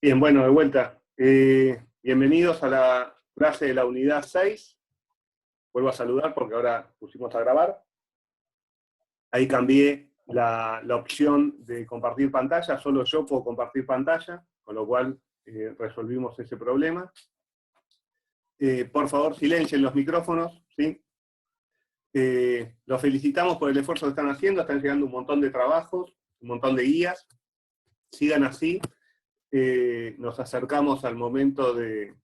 Bien, bueno, de vuelta. Bienvenidos a la clase de la unidad 6. Vuelvo a saludar porque ahora pusimos a grabar. Ahí cambié la opción de compartir pantalla, solo yo puedo compartir pantalla, con lo cual resolvimos ese problema. Por favor, silencien los micrófonos, ¿sí? Los felicitamos por el esfuerzo que están haciendo, están llegando un montón de trabajos, un montón de guías. Sigan así. Nos acercamos al momento del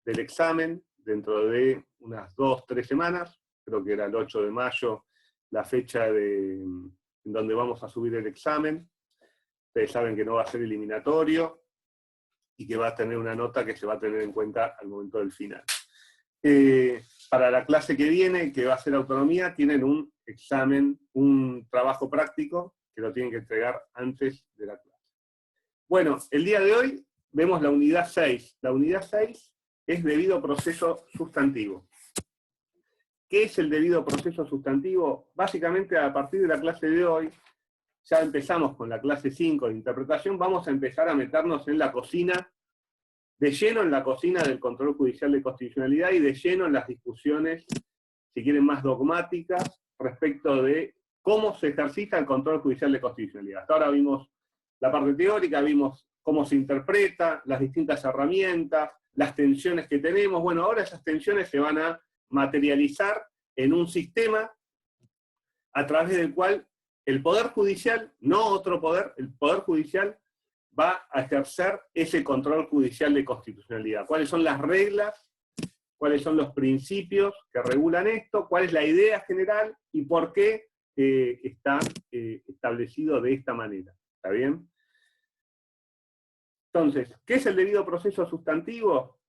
examen, dentro de unas 2-3 semanas, creo que era el 8 de mayo, la fecha en donde vamos a subir el examen. Ustedes saben que no va a ser eliminatorio, y que va a tener una nota que se va a tener en cuenta al momento del final. Para la clase que viene, que va a ser autonomía, tienen un examen, un trabajo práctico, que lo tienen que entregar antes de la clase. Bueno, el día de hoy vemos la unidad 6. La unidad 6 es debido proceso sustantivo. ¿Qué es el debido proceso sustantivo? Básicamente, a partir de la clase de hoy, ya empezamos con la clase 5 de interpretación, vamos a empezar a meternos en la cocina, de lleno en la cocina del control judicial de constitucionalidad y de lleno en las discusiones, si quieren, más dogmáticas respecto de cómo se ejercita el control judicial de constitucionalidad. Hasta ahora vimos la parte teórica, vimos cómo se interpreta, las distintas herramientas, las tensiones que tenemos. Bueno, ahora esas tensiones se van a materializar en un sistema a través del cual el Poder Judicial, no otro poder, el Poder Judicial va a ejercer ese control judicial de constitucionalidad. ¿Cuáles son las reglas? ¿Cuáles son los principios que regulan esto? ¿Cuál es la idea general? ¿Y por qué está establecido de esta manera? ¿Está bien? Entonces, ¿qué es el debido proceso sustantivo?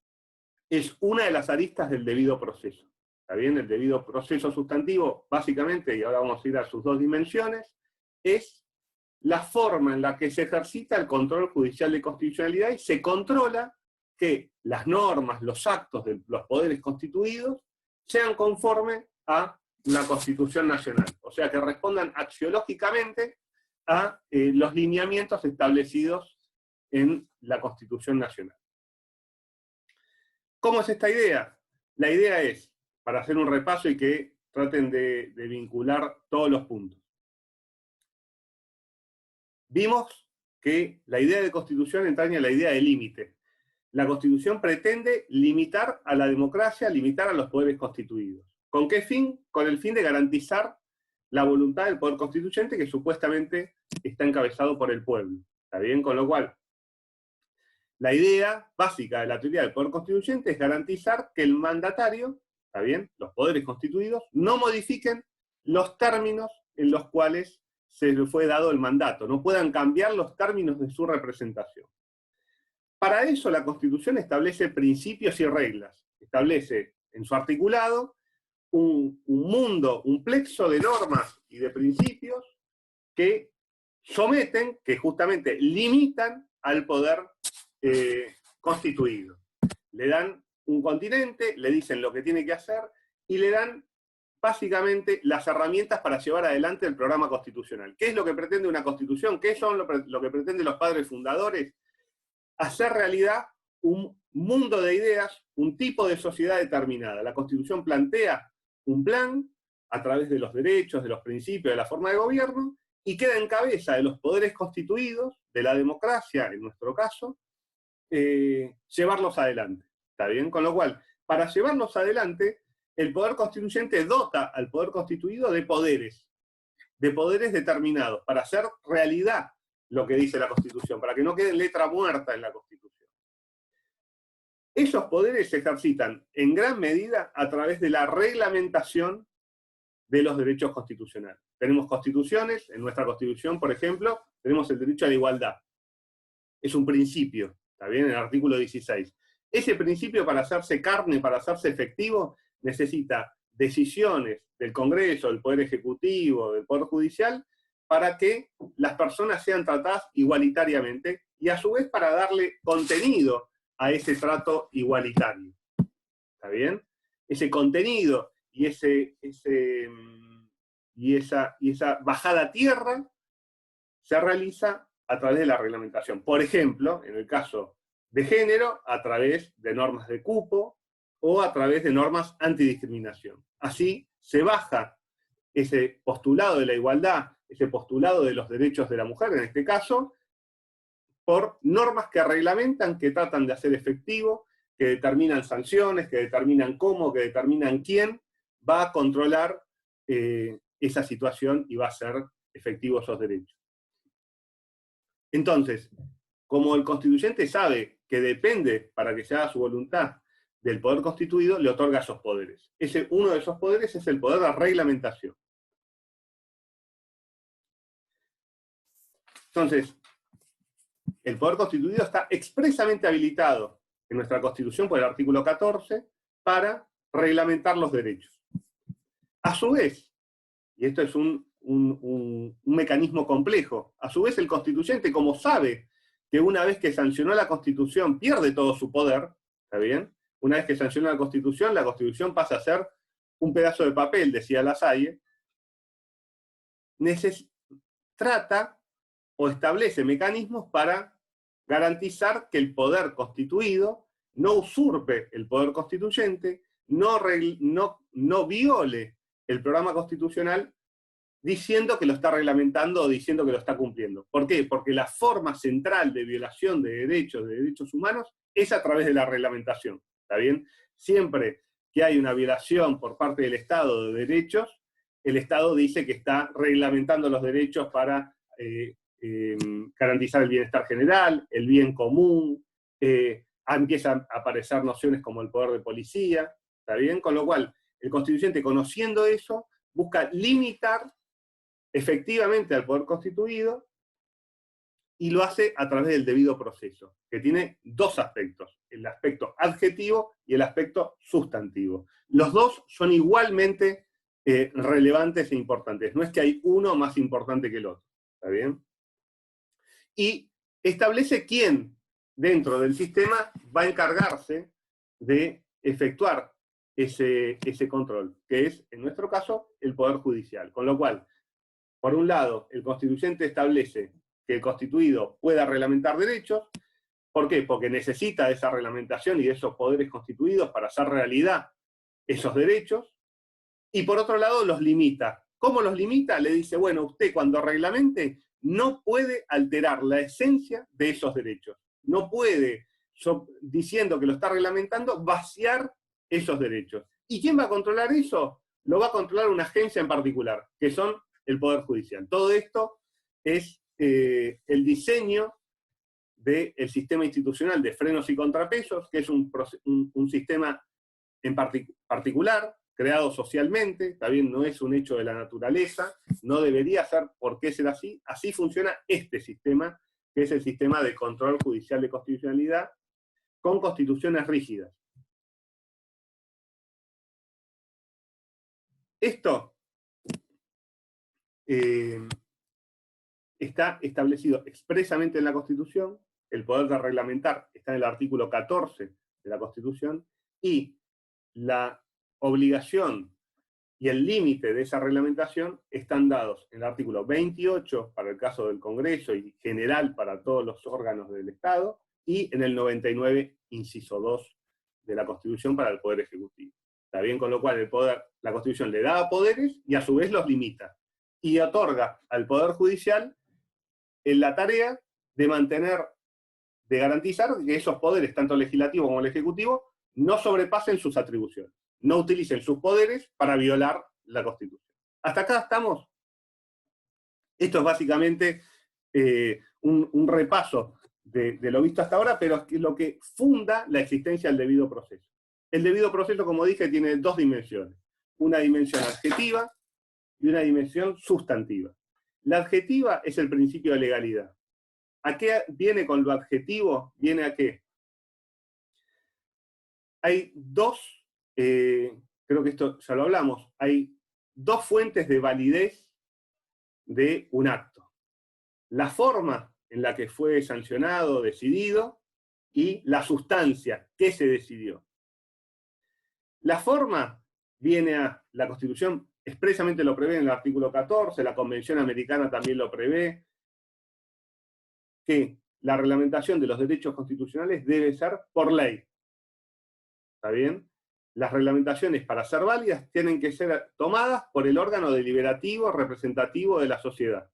Es una de las aristas del debido proceso. ¿Está bien? El debido proceso sustantivo, básicamente, y ahora vamos a ir a sus dos dimensiones, es la forma en la que se ejercita el control judicial de constitucionalidad y se controla que las normas, los actos de los poderes constituidos sean conformes a la Constitución Nacional. O sea, que respondan axiológicamente a los lineamientos establecidos en la Constitución Nacional. ¿Cómo es esta idea? La idea es, para hacer un repaso y que traten de vincular todos los puntos. Vimos que la idea de constitución entraña la idea de límite. La Constitución pretende limitar a la democracia, limitar a los poderes constituidos. ¿Con qué fin? Con el fin de garantizar la voluntad del poder constituyente que supuestamente está encabezado por el pueblo. ¿Está bien? Con lo cual, la idea básica de la teoría del poder constituyente es garantizar que el mandatario, ¿está bien?, los poderes constituidos, no modifiquen los términos en los cuales se le fue dado el mandato, no puedan cambiar los términos de su representación. Para eso la Constitución establece principios y reglas, establece en su articulado un mundo, un plexo de normas y de principios que someten, que justamente limitan al poder constituido. Le dan un continente, le dicen lo que tiene que hacer y le dan básicamente las herramientas para llevar adelante el programa constitucional. ¿Qué es lo que pretende una constitución? ¿Qué son lo que pretenden los padres fundadores? Hacer realidad un mundo de ideas, un tipo de sociedad determinada. La Constitución plantea un plan a través de los derechos, de los principios, de la forma de gobierno, y queda en cabeza de los poderes constituidos, de la democracia, en nuestro caso, llevarlos adelante. ¿Está bien? Con lo cual, para llevarlos adelante, el poder constituyente dota al poder constituido de poderes determinados, para hacer realidad lo que dice la Constitución, para que no quede letra muerta en la Constitución. Esos poderes se ejercitan en gran medida a través de la reglamentación de los derechos constitucionales. Tenemos constituciones, en nuestra Constitución, por ejemplo, tenemos el derecho a la igualdad. Es un principio, ¿está bien? En el artículo 16. Ese principio, para hacerse carne, para hacerse efectivo, necesita decisiones del Congreso, del Poder Ejecutivo, del Poder Judicial, para que las personas sean tratadas igualitariamente y a su vez para darle contenido a ese trato igualitario. ¿Está bien? Ese contenido y esa bajada a tierra se realiza a través de la reglamentación. Por ejemplo, en el caso de género a través de normas de cupo o a través de normas antidiscriminación. Así se baja ese postulado de la igualdad, ese postulado de los derechos de la mujer, en este caso, por normas que reglamentan, que tratan de hacer efectivo, que determinan sanciones, que determinan cómo, que determinan quién va a controlar esa situación y va a hacer efectivos esos derechos. Entonces, como el constituyente sabe que depende, para que se haga su voluntad, del poder constituido, le otorga esos poderes. Uno de esos poderes es el poder de reglamentación. Entonces, el poder constituido está expresamente habilitado en nuestra Constitución por el artículo 14 para reglamentar los derechos. A su vez, y esto es un mecanismo complejo, a su vez el constituyente, como sabe que una vez que sancionó la Constitución pierde todo su poder, ¿está bien? Una vez que sancionó la Constitución pasa a ser un pedazo de papel, decía Lasalle, trata o establece mecanismos para garantizar que el poder constituido no usurpe el poder constituyente, no viole el programa constitucional diciendo que lo está reglamentando o diciendo que lo está cumpliendo. ¿Por qué? Porque la forma central de violación de derechos humanos, es a través de la reglamentación. ¿Está bien? Siempre que hay una violación por parte del Estado de derechos, el Estado dice que está reglamentando los derechos para garantizar el bienestar general, el bien común, empiezan a aparecer nociones como el poder de policía, ¿está bien? Con lo cual, el constituyente, conociendo eso, busca limitar efectivamente al poder constituido y lo hace a través del debido proceso, que tiene dos aspectos, el aspecto adjetivo y el aspecto sustantivo. Los dos son igualmente relevantes e importantes, no es que hay uno más importante que el otro, ¿está bien? Y establece quién dentro del sistema va a encargarse de efectuar ese control, que es, en nuestro caso, el Poder Judicial. Con lo cual, por un lado, el constituyente establece que el constituido pueda reglamentar derechos. ¿Por qué? Porque necesita de esa reglamentación y de esos poderes constituidos para hacer realidad esos derechos. Y por otro lado, los limita. ¿Cómo los limita? Le dice, bueno, usted cuando reglamente no puede alterar la esencia de esos derechos. No puede, diciendo que lo está reglamentando, vaciar esos derechos. ¿Y quién va a controlar eso? Lo va a controlar una agencia en particular, que son el Poder Judicial. Todo esto es el diseño del sistema institucional de frenos y contrapesos, que es un sistema en particular, creado socialmente, también no es un hecho de la naturaleza, no debería ser por qué ser así. Así funciona este sistema, que es el sistema de control judicial de constitucionalidad, con constituciones rígidas. Esto está establecido expresamente en la Constitución, el poder de reglamentar está en el artículo 14 de la Constitución, y la obligación y el límite de esa reglamentación están dados en el artículo 28 para el caso del Congreso y general para todos los órganos del Estado, y en el 99, inciso 2 de la Constitución para el Poder Ejecutivo. ¿Está bien? Con lo cual la Constitución le da poderes y a su vez los limita. Y otorga al Poder Judicial en la tarea de garantizar que esos poderes, tanto el legislativo como el ejecutivo, no sobrepasen sus atribuciones, no utilicen sus poderes para violar la Constitución. ¿Hasta acá estamos? Esto es básicamente un repaso de lo visto hasta ahora, pero es lo que funda la existencia del debido proceso. El debido proceso, como dije, tiene dos dimensiones. Una dimensión adjetiva y una dimensión sustantiva. La adjetiva es el principio de legalidad. ¿A qué viene con lo adjetivo? ¿Viene a qué? Hay dos, creo que esto ya lo hablamos, hay dos fuentes de validez de un acto. La forma en la que fue sancionado, decidido, y la sustancia, qué se decidió. La forma viene a, la Constitución expresamente lo prevé en el artículo 14, la Convención Americana también lo prevé, que la reglamentación de los derechos constitucionales debe ser por ley. ¿Está bien? Las reglamentaciones, para ser válidas, tienen que ser tomadas por el órgano deliberativo representativo de la sociedad.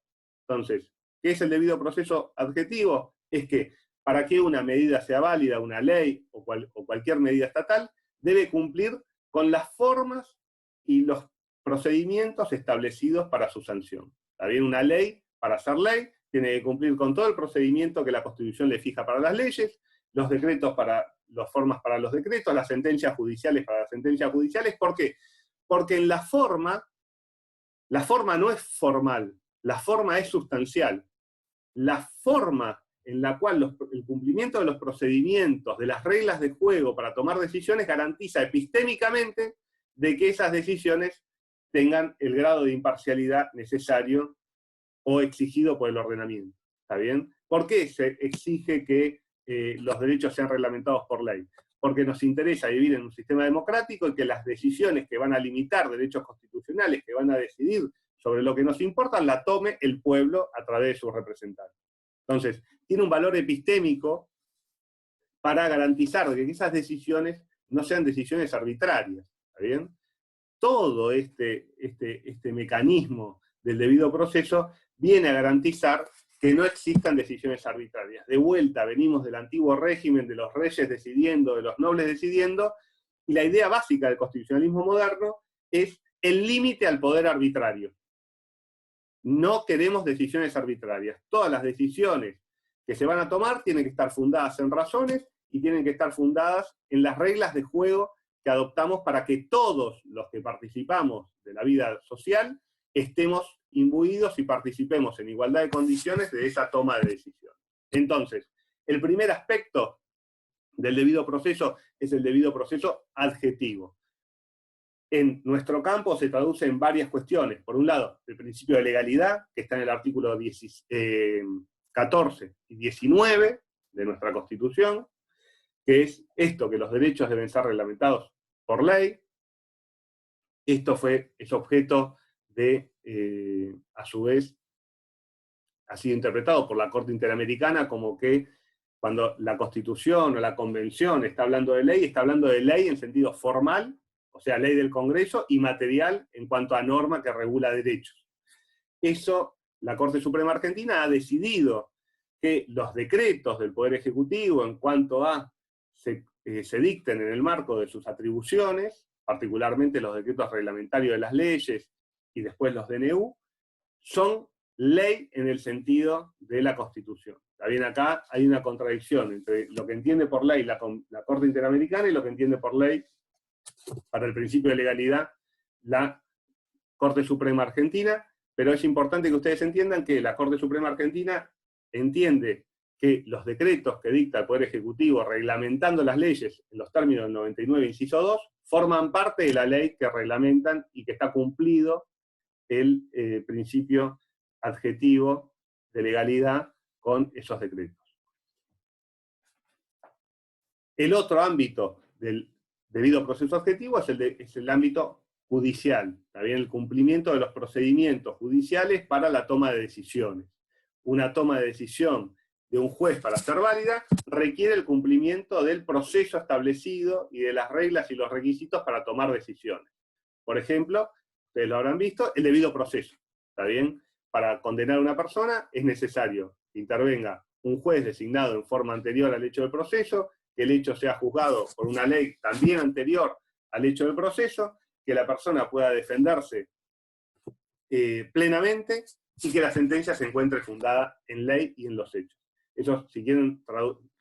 Entonces, ¿qué es el debido proceso adjetivo? Es que para que una medida sea válida, una ley o cualquier medida estatal, debe cumplir con las formas y los procedimientos establecidos para su sanción. ¿Está bien? Una ley, para ser ley, tiene que cumplir con todo el procedimiento que la Constitución le fija para las leyes, los decretos para las formas para los decretos, las sentencias judiciales para las sentencias judiciales. ¿Por qué? Porque en la forma no es formal, la forma es sustancial. La forma en la cual el cumplimiento de los procedimientos, de las reglas de juego para tomar decisiones, garantiza epistémicamente de que esas decisiones tengan el grado de imparcialidad necesario o exigido por el ordenamiento. ¿Está bien? ¿Por qué se exige que los derechos sean reglamentados por ley? Porque nos interesa vivir en un sistema democrático y que las decisiones que van a limitar derechos constitucionales, que van a decidir sobre lo que nos importa, la tome el pueblo a través de sus representantes. Entonces, tiene un valor epistémico para garantizar que esas decisiones no sean decisiones arbitrarias. ¿Está bien? Todo este mecanismo del debido proceso viene a garantizar que no existan decisiones arbitrarias. De vuelta, venimos del antiguo régimen de los reyes decidiendo, de los nobles decidiendo, y la idea básica del constitucionalismo moderno es el límite al poder arbitrario. No queremos decisiones arbitrarias. Todas las decisiones que se van a tomar tienen que estar fundadas en razones y tienen que estar fundadas en las reglas de juego que adoptamos para que todos los que participamos de la vida social estemos imbuidos y participemos en igualdad de condiciones de esa toma de decisiones. Entonces, el primer aspecto del debido proceso es el debido proceso adjetivo. En nuestro campo se traduce en varias cuestiones. Por un lado, el principio de legalidad, que está en el artículo 14 y 19 de nuestra Constitución, que es esto, que los derechos deben ser reglamentados por ley. Esto es objeto de, a su vez, ha sido interpretado por la Corte Interamericana como que cuando la Constitución o la Convención está hablando de ley en sentido formal, o sea, ley del Congreso, y material en cuanto a norma que regula derechos. Eso, la Corte Suprema Argentina ha decidido que los decretos del Poder Ejecutivo en cuanto a se dicten en el marco de sus atribuciones, particularmente los decretos reglamentarios de las leyes y después los DNU, son ley en el sentido de la Constitución. También acá hay una contradicción entre lo que entiende por ley la Corte Interamericana y lo que entiende por ley, para el principio de legalidad, la Corte Suprema Argentina, pero es importante que ustedes entiendan que la Corte Suprema Argentina entiende que los decretos que dicta el Poder Ejecutivo reglamentando las leyes en los términos del 99, inciso 2, forman parte de la ley que reglamentan y que está cumplido el principio adjetivo de legalidad con esos decretos. El otro ámbito del debido proceso adjetivo es el ámbito judicial, también el cumplimiento de los procedimientos judiciales para la toma de decisiones. Una toma de decisión de un juez para ser válida requiere el cumplimiento del proceso establecido y de las reglas y los requisitos para tomar decisiones. Por ejemplo, ustedes lo habrán visto, el debido proceso. ¿Está bien? Para condenar a una persona es necesario que intervenga un juez designado en forma anterior al hecho del proceso, que el hecho sea juzgado por una ley también anterior al hecho del proceso, que la persona pueda defenderse plenamente y que la sentencia se encuentre fundada en ley y en los hechos. Esos, si quieren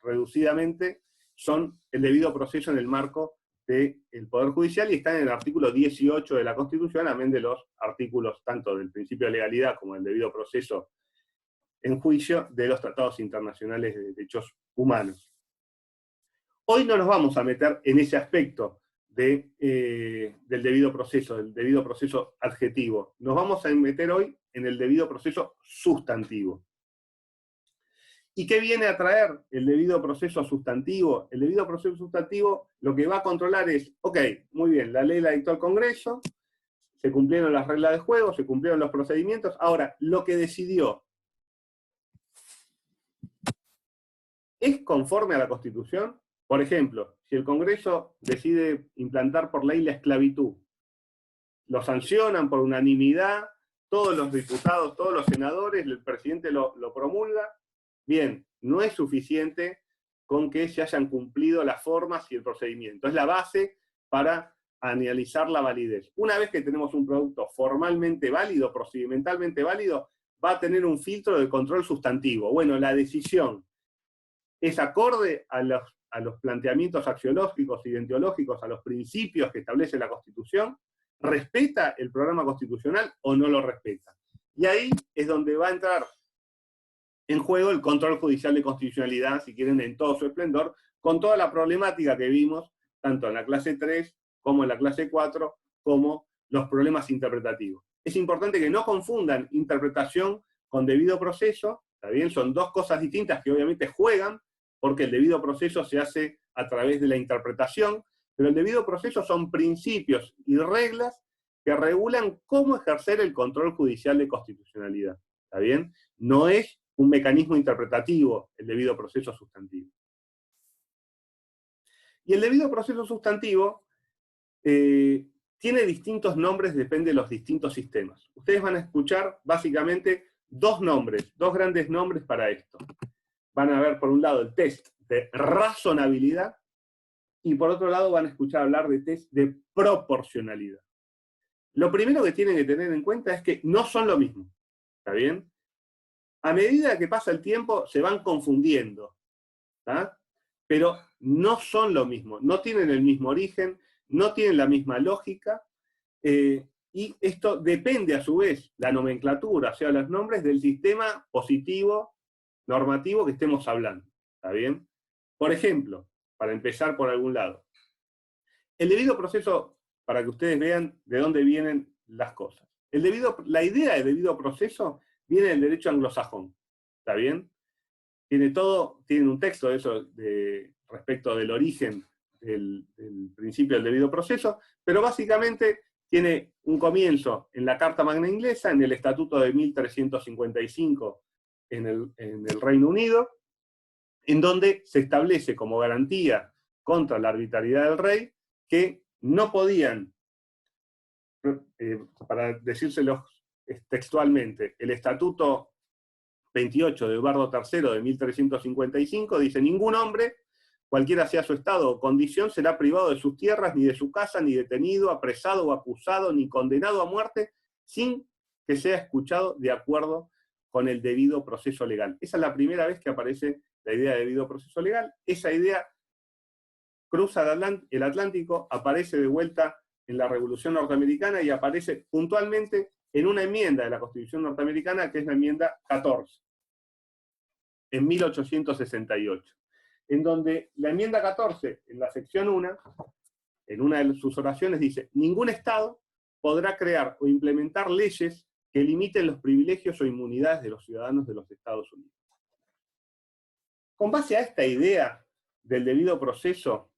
reducidamente, son el debido proceso en el marco del Poder Judicial y están en el artículo 18 de la Constitución, amén de los artículos tanto del principio de legalidad como del debido proceso en juicio de los tratados internacionales de derechos humanos. Hoy no nos vamos a meter en ese aspecto del debido proceso adjetivo. Nos vamos a meter hoy en el debido proceso sustantivo. ¿Y qué viene a traer el debido proceso sustantivo? El debido proceso sustantivo lo que va a controlar es, ok, muy bien, la ley la dictó el Congreso, se cumplieron las reglas de juego, se cumplieron los procedimientos, ahora, lo que decidió ¿Es conforme a la Constitución? Por ejemplo, si el Congreso decide implantar por ley la esclavitud, lo sancionan por unanimidad, todos los diputados, todos los senadores, el presidente lo promulga, bien, no es suficiente con que se hayan cumplido las formas y el procedimiento. Es la base para analizar la validez. Una vez que tenemos un producto formalmente válido, procedimentalmente válido, va a tener un filtro de control sustantivo. Bueno, la decisión es acorde a los planteamientos axiológicos, ideológicos, a los principios que establece la Constitución, ¿respeta el programa constitucional o no lo respeta? Y ahí es donde va a entrar en juego el control judicial de constitucionalidad, si quieren, en todo su esplendor, con toda la problemática que vimos, tanto en la clase 3 como en la clase 4, como los problemas interpretativos. Es importante que no confundan interpretación con debido proceso, ¿está bien? Son dos cosas distintas que obviamente juegan, porque el debido proceso se hace a través de la interpretación, pero el debido proceso son principios y reglas que regulan cómo ejercer el control judicial de constitucionalidad, ¿está bien? No es un mecanismo interpretativo el debido proceso sustantivo. Y el debido proceso sustantivo tiene distintos nombres, depende de los distintos sistemas. Ustedes van a escuchar básicamente dos nombres, dos grandes nombres para esto. Van a ver por un lado el test de razonabilidad y por otro lado van a escuchar hablar de test de proporcionalidad. Lo primero que tienen que tener en cuenta es que no son lo mismo, ¿está bien? A medida que pasa el tiempo se van confundiendo, ¿tá? Pero no son lo mismo, no tienen el mismo origen, no tienen la misma lógica, y esto depende a su vez, la nomenclatura, o sea, los nombres del sistema positivo, normativo que estemos hablando, ¿está bien? Por ejemplo, para empezar por algún lado, el debido proceso, para que ustedes vean de dónde vienen las cosas. La idea de debido proceso viene del derecho anglosajón, ¿está bien? Tiene un texto de eso respecto del origen del principio del debido proceso, pero básicamente tiene un comienzo en la Carta Magna Inglesa, en el Estatuto de 1355 en el Reino Unido, en donde se establece como garantía contra la arbitrariedad del rey que no podían, para decírselos textualmente, el Estatuto 28 de Eduardo III de 1355 dice: ningún hombre, cualquiera sea su estado o condición, será privado de sus tierras, ni de su casa, ni detenido, apresado o acusado, ni condenado a muerte, sin que sea escuchado de acuerdo con el debido proceso legal. Esa es la primera vez que aparece la idea de debido proceso legal. Esa idea cruza el Atlántico, aparece de vuelta en la Revolución Norteamericana y aparece puntualmente en una enmienda de la Constitución norteamericana, que es la enmienda 14, en 1868, en donde la enmienda 14, en la sección 1, en una de sus oraciones dice: ningún Estado podrá crear o implementar leyes que limiten los privilegios o inmunidades de los ciudadanos de los Estados Unidos. Con base a esta idea del debido proceso,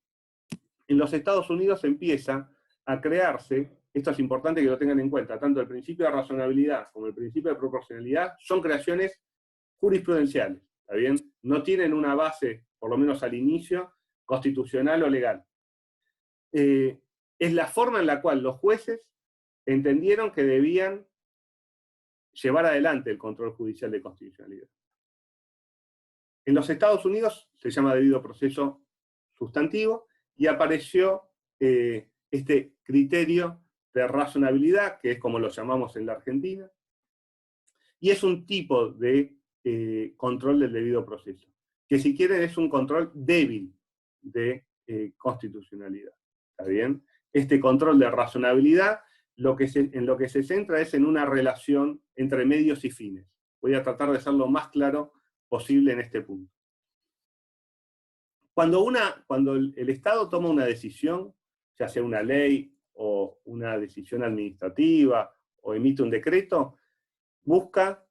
en los Estados Unidos empieza a crearse, esto es importante que lo tengan en cuenta, tanto el principio de razonabilidad como el principio de proporcionalidad son creaciones jurisprudenciales, ¿está bien? No tienen una base, por lo menos al inicio, constitucional o legal. Es la forma en la cual los jueces entendieron que debían llevar adelante el control judicial de constitucionalidad. En los Estados Unidos se llama debido proceso sustantivo y apareció este criterio de razonabilidad, que es como lo llamamos en la Argentina, y es un tipo de control del debido proceso, que si quieren es un control débil de constitucionalidad, ¿está bien? Este control de razonabilidad en lo que se centra es en una relación entre medios y fines. Voy a tratar de ser lo más claro posible en este punto. Cuando el Estado toma una decisión, ya sea una ley o una decisión administrativa o emite un decreto, busca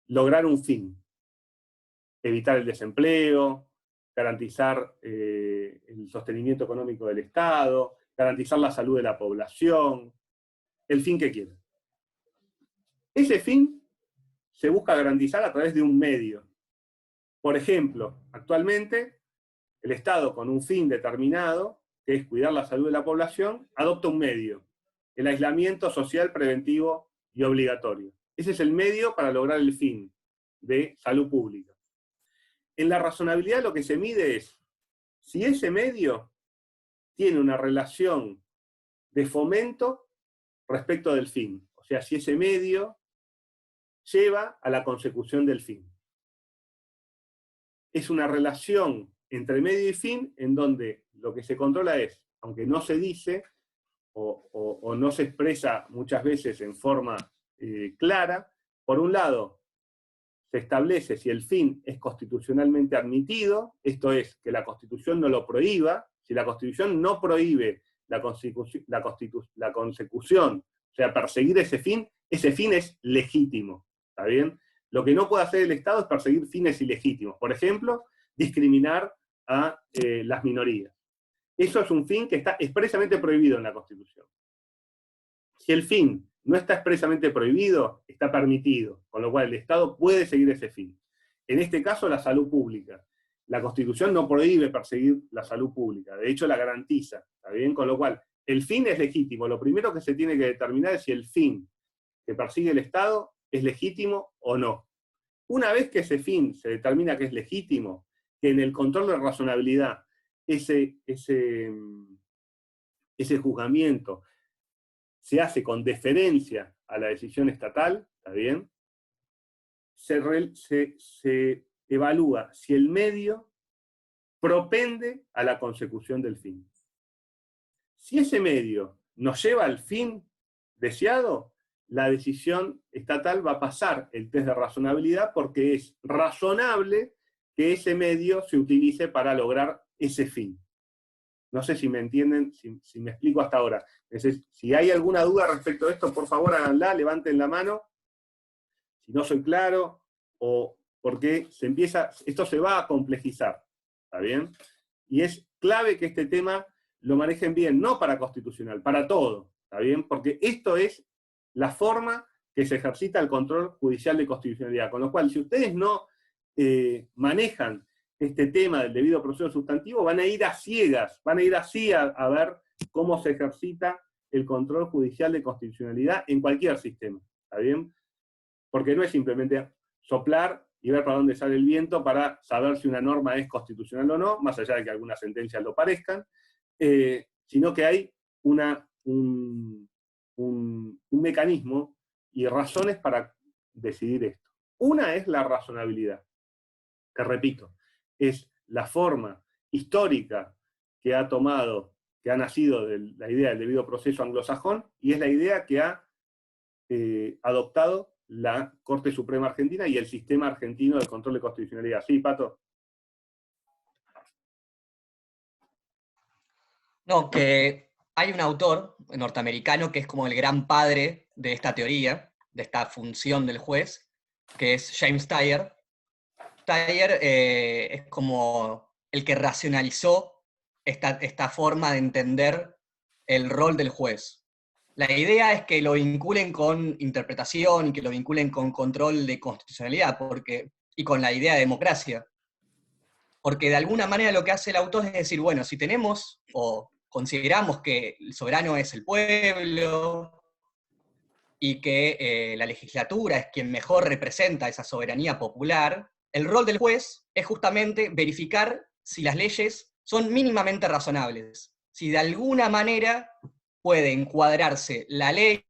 lograr un fin: evitar el desempleo, garantizar el sostenimiento económico del Estado, garantizar la salud de la población, el fin que quiera. Ese fin se busca garantizar a través de un medio. Por ejemplo, actualmente, el Estado, con un fin determinado, que es cuidar la salud de la población, adopta un medio, el aislamiento social preventivo y obligatorio. Ese es el medio para lograr el fin de salud pública. En la razonabilidad lo que se mide es si ese medio tiene una relación de fomento respecto del fin. O sea, si ese medio lleva a la consecución del fin. Es una relación entre medio y fin en donde lo que se controla es, aunque no se dice o no se expresa muchas veces en forma clara, por un lado, se establece si el fin es constitucionalmente admitido, esto es, que la Constitución no lo prohíba. Si la Constitución no prohíbe la consecución, o sea, perseguir ese fin es legítimo, ¿está bien? Lo que no puede hacer el Estado es perseguir fines ilegítimos. Por ejemplo, discriminar a las minorías. Eso es un fin que está expresamente prohibido en la Constitución. Si el fin no está expresamente prohibido, está permitido, con lo cual el Estado puede seguir ese fin. En este caso, la salud pública. La Constitución no prohíbe perseguir la salud pública, de hecho la garantiza, ¿está bien? Con lo cual, el fin es legítimo. Lo primero que se tiene que determinar es si el fin que persigue el Estado es legítimo o no. Una vez que ese fin se determina que es legítimo, que en el control de razonabilidad ese juzgamiento se hace con deferencia a la decisión estatal, ¿está bien? Se evalúa si el medio propende a la consecución del fin. Si ese medio nos lleva al fin deseado, la decisión estatal va a pasar el test de razonabilidad porque es razonable que ese medio se utilice para lograr ese fin. No sé si me entienden, si me explico hasta ahora. Si hay alguna duda respecto a esto, por favor háganla, levanten la mano. Si no soy claro, o porque esto se va a complejizar, ¿está bien? Y es clave que este tema lo manejen bien, no para constitucional, para todo, ¿está bien? Porque esto es la forma que se ejercita el control judicial de constitucionalidad. Con lo cual, si ustedes no manejan este tema del debido proceso sustantivo, van a ir a ciegas, van a ir así a ver cómo se ejercita el control judicial de constitucionalidad en cualquier sistema, ¿está bien? Porque no es simplemente soplar y ver para dónde sale el viento para saber si una norma es constitucional o no, más allá de que algunas sentencias lo parezcan, sino que hay un mecanismo y razones para decidir esto. Una es la razonabilidad, que repito, es la forma histórica que ha tomado, que ha nacido de la idea del debido proceso anglosajón, y es la idea que ha adoptado la Corte Suprema Argentina y el sistema argentino de control de constitucionalidad. ¿Sí, Pato? No, que hay un autor norteamericano que es como el gran padre de esta teoría, de esta función del juez, que es James Tyler. Tyler es como el que racionalizó esta forma de entender el rol del juez. La idea es que lo vinculen con interpretación y que lo vinculen con control de constitucionalidad y con la idea de democracia. Porque de alguna manera lo que hace el autor es decir, bueno, si tenemos o consideramos que el soberano es el pueblo y que la legislatura es quien mejor representa esa soberanía popular, el rol del juez es justamente verificar si las leyes son mínimamente razonables, si de alguna manera puede encuadrarse la ley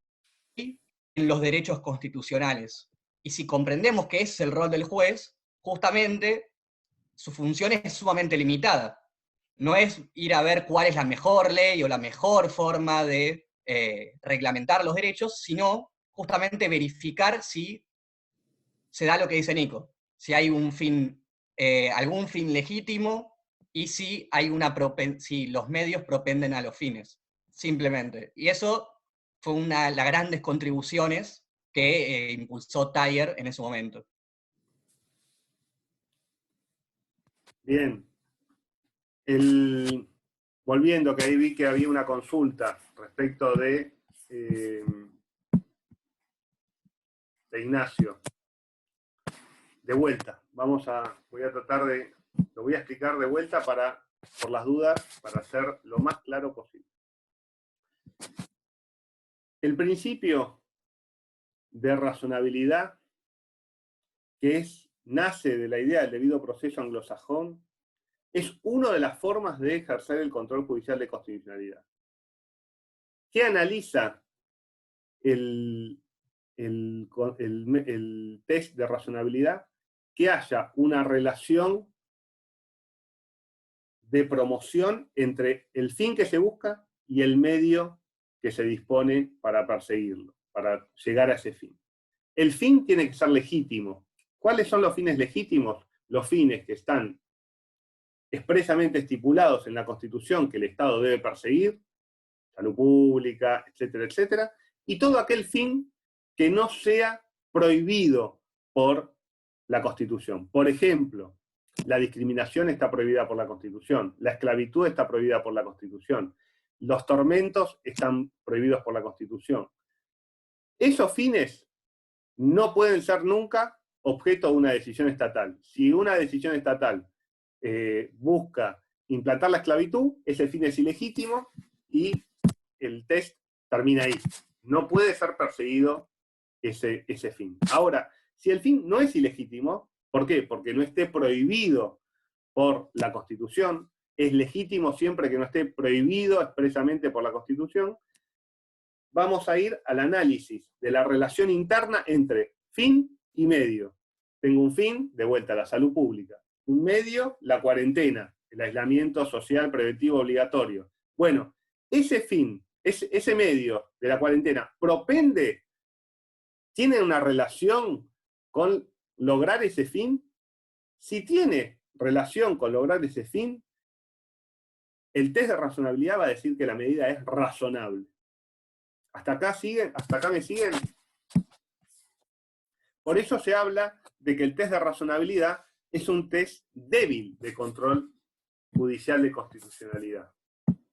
en los derechos constitucionales. Y si comprendemos que ese es el rol del juez, justamente su función es sumamente limitada. No es ir a ver cuál es la mejor ley o la mejor forma de reglamentar los derechos, sino justamente verificar si se da lo que dice Nico, si hay un fin, algún fin legítimo y si, si los medios propenden a los fines, simplemente. Y eso fue una de las grandes contribuciones que impulsó Tyler en ese momento. Bien. Volviendo, que ahí vi que había una consulta respecto de Ignacio. De vuelta, voy a tratar de, lo voy a explicar de vuelta por las dudas, para ser lo más claro posible. El principio de razonabilidad, que nace de la idea del debido proceso anglosajón, es una de las formas de ejercer el control judicial de constitucionalidad. ¿Qué analiza el test de razonabilidad? Que haya una relación de promoción entre el fin que se busca y el medio que se dispone para perseguirlo, para llegar a ese fin. El fin tiene que ser legítimo. ¿Cuáles son los fines legítimos? Los fines que están expresamente estipulados en la Constitución que el Estado debe perseguir, salud pública, etcétera, etcétera, y todo aquel fin que no sea prohibido por la Constitución. Por ejemplo, la discriminación está prohibida por la Constitución, la esclavitud está prohibida por la Constitución, los tormentos están prohibidos por la Constitución. Esos fines no pueden ser nunca objeto de una decisión estatal. Si una decisión estatal busca implantar la esclavitud, ese fin es ilegítimo y el test termina ahí. No puede ser perseguido ese fin. Ahora, si el fin no es ilegítimo, ¿por qué? Porque no esté prohibido por la Constitución, es legítimo siempre que no esté prohibido expresamente por la Constitución, vamos a ir al análisis de la relación interna entre fin y medio. Tengo un fin, de vuelta a la salud pública. Un medio, la cuarentena, el aislamiento social preventivo obligatorio. Bueno, ese fin, ese medio de la cuarentena, propende, ¿tiene una relación con lograr ese fin? Si tiene relación con lograr ese fin, el test de razonabilidad va a decir que la medida es razonable. ¿Hasta acá siguen? ¿Hasta acá me siguen? Por eso se habla de que el test de razonabilidad es un test débil de control judicial de constitucionalidad.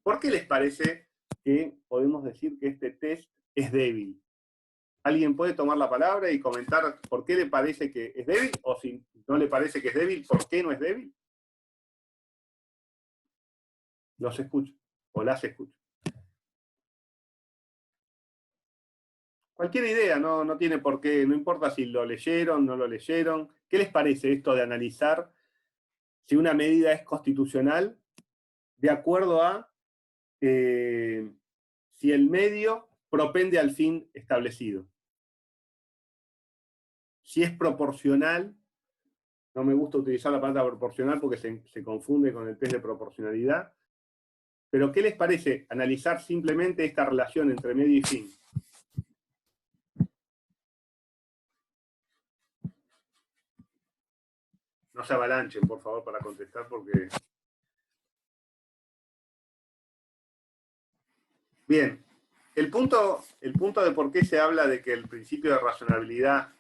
¿Por qué les parece que podemos decir que este test es débil? ¿Alguien puede tomar la palabra y comentar por qué le parece que es débil? O si no le parece que es débil, ¿por qué no es débil? Los escucho, o las escucho. Cualquier idea, no tiene por qué, no importa si lo leyeron, no lo leyeron. ¿Qué les parece esto de analizar si una medida es constitucional de acuerdo a si el medio propende al fin establecido? Si es proporcional, no me gusta utilizar la palabra proporcional porque se confunde con el test de proporcionalidad, pero ¿qué les parece analizar simplemente esta relación entre medio y fin? No se avalanchen, por favor, para contestar, porque... Bien, el punto de por qué se habla de que el principio de razonabilidad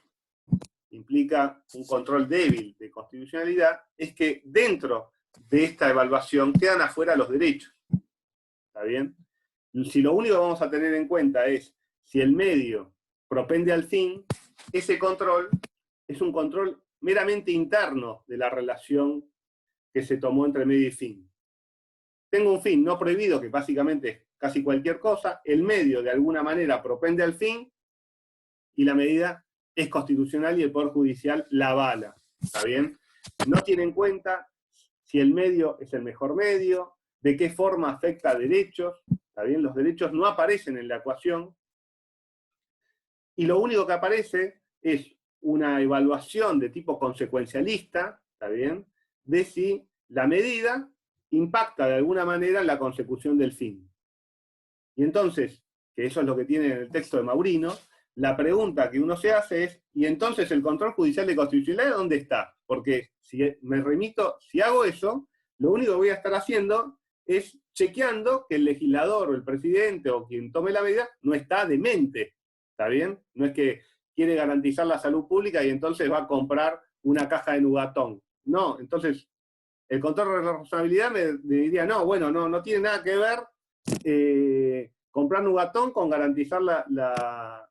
implica un control débil de constitucionalidad es que dentro de esta evaluación quedan afuera los derechos. ¿Está bien? Si lo único que vamos a tener en cuenta es si el medio propende al fin, ese control es un control meramente interno de la relación que se tomó entre medio y fin. Tengo un fin no prohibido, que básicamente es casi cualquier cosa, el medio de alguna manera propende al fin, y la medida es constitucional y el Poder Judicial la avala. ¿Está bien? No tiene en cuenta si el medio es el mejor medio, de qué forma afecta a derechos. ¿Está bien? Los derechos no aparecen en la ecuación, y lo único que aparece es una evaluación de tipo consecuencialista, ¿está bien?, de si la medida impacta de alguna manera en la consecución del fin. Y entonces, que eso es lo que tiene en el texto de Maurino, la pregunta que uno se hace es, ¿y entonces el control judicial de constitucionalidad dónde está? Porque si me remito, si hago eso, lo único que voy a estar haciendo es chequeando que el legislador o el presidente o quien tome la medida no está demente. ¿Está bien? No es que quiere garantizar la salud pública y entonces va a comprar una caja de Nugatón. No, entonces el control de la responsabilidad me diría, no, bueno, no tiene nada que ver comprar Nugatón con garantizar la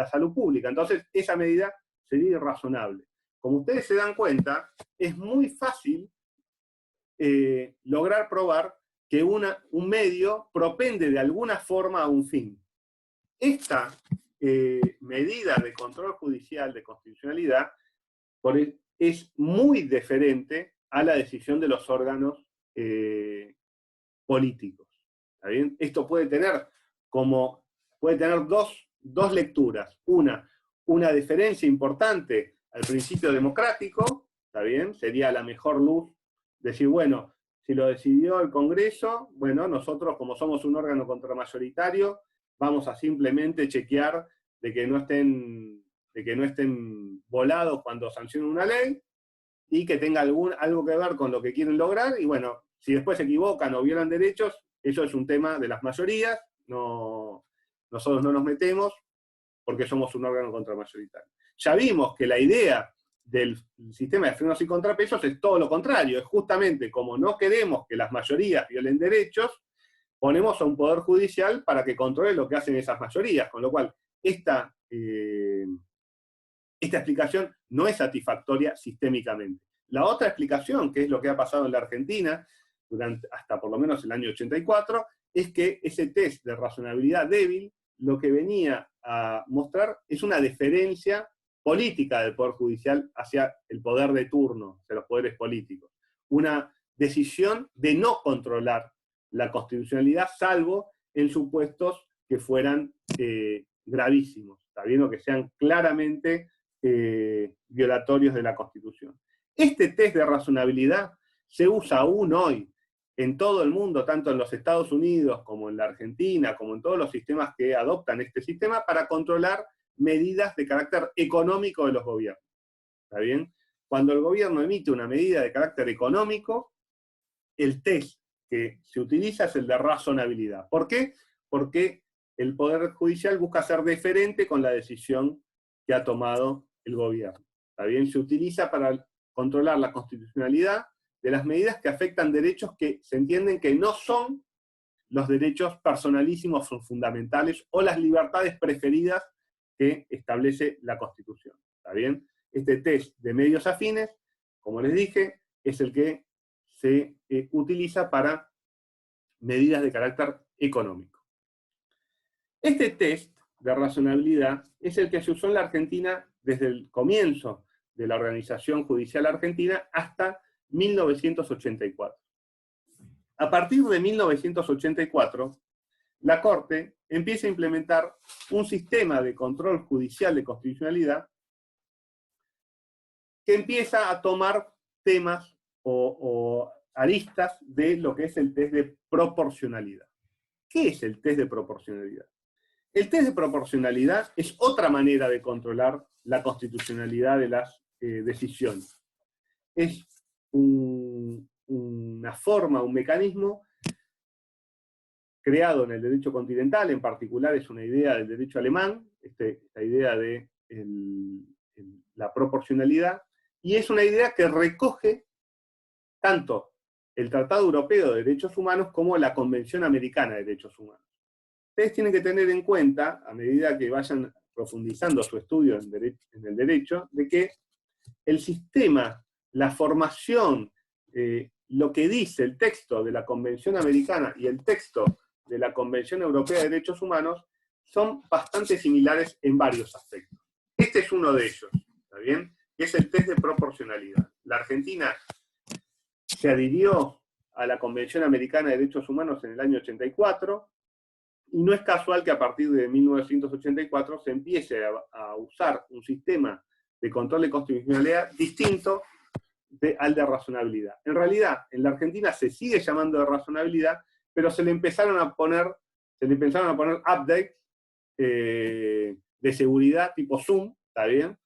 salud pública. Entonces esa medida sería irrazonable. como ustedes se dan cuenta, es muy fácil lograr probar que un medio propende de alguna forma a un fin. Esta medida de control judicial de constitucionalidad es muy diferente a la decisión de los órganos políticos. ¿Está bien? Esto puede tener dos lecturas. Una diferencia importante al principio democrático, ¿está bien? Sería la mejor luz decir, bueno, si lo decidió el Congreso, bueno, nosotros como somos un órgano contramayoritario, vamos a simplemente chequear de que no estén volados cuando sancionen una ley, y que tenga algo que ver con lo que quieren lograr, y bueno, si después se equivocan o violan derechos, eso es un tema de las mayorías, nosotros no nos metemos porque somos un órgano contramayoritario. Ya vimos que la idea del sistema de frenos y contrapesos es todo lo contrario, es justamente como no queremos que las mayorías violen derechos, ponemos a un poder judicial para que controle lo que hacen esas mayorías, con lo cual esta explicación no es satisfactoria sistémicamente. La otra explicación, que es lo que ha pasado en la Argentina hasta por lo menos el año 84, es que ese test de razonabilidad débil lo que venía a mostrar es una deferencia política del Poder Judicial hacia el poder de turno, hacia los poderes políticos. Una decisión de no controlar la constitucionalidad, salvo en supuestos que fueran gravísimos, ¿está bien? O que sean claramente violatorios de la Constitución. Este test de razonabilidad se usa aún hoy en todo el mundo, tanto en los Estados Unidos como en la Argentina, como en todos los sistemas que adoptan este sistema, para controlar medidas de carácter económico de los gobiernos. ¿Está bien? Cuando el gobierno emite una medida de carácter económico, el test que se utiliza es el de razonabilidad. ¿Por qué? Porque el Poder Judicial busca ser deferente con la decisión que ha tomado el gobierno. ¿Está bien? Se utiliza para controlar la constitucionalidad de las medidas que afectan derechos que se entienden que no son los derechos personalísimos o fundamentales o las libertades preferidas que establece la Constitución. ¿Está bien? Este test de medios afines, como les dije, es el que se utiliza para medidas de carácter económico. Este test de razonabilidad es el que se usó en la Argentina desde el comienzo de la organización judicial argentina hasta 1984. A partir de 1984, la Corte empieza a implementar un sistema de control judicial de constitucionalidad que empieza a tomar temas o aristas de lo que es el test de proporcionalidad. ¿Qué es el test de proporcionalidad? El test de proporcionalidad es otra manera de controlar la constitucionalidad de las decisiones. Es una forma, un mecanismo creado en el derecho continental, en particular es una idea del derecho alemán, esta idea de la proporcionalidad, y es una idea que recoge tanto el Tratado Europeo de Derechos Humanos como la Convención Americana de Derechos Humanos. Ustedes tienen que tener en cuenta, a medida que vayan profundizando su estudio en el derecho, de que el sistema, la formación, lo que dice el texto de la Convención Americana y el texto de la Convención Europea de Derechos Humanos son bastante similares en varios aspectos. Este es uno de ellos, ¿está bien? Que es el test de proporcionalidad. La Argentina se adhirió a la Convención Americana de Derechos Humanos en el año 84, y no es casual que a partir de 1984 se empiece a usar un sistema de control de constitucionalidad distinto al de razonabilidad. En realidad, en la Argentina se sigue llamando de razonabilidad, pero se le empezaron a poner updates de seguridad tipo Zoom, ¿está bien?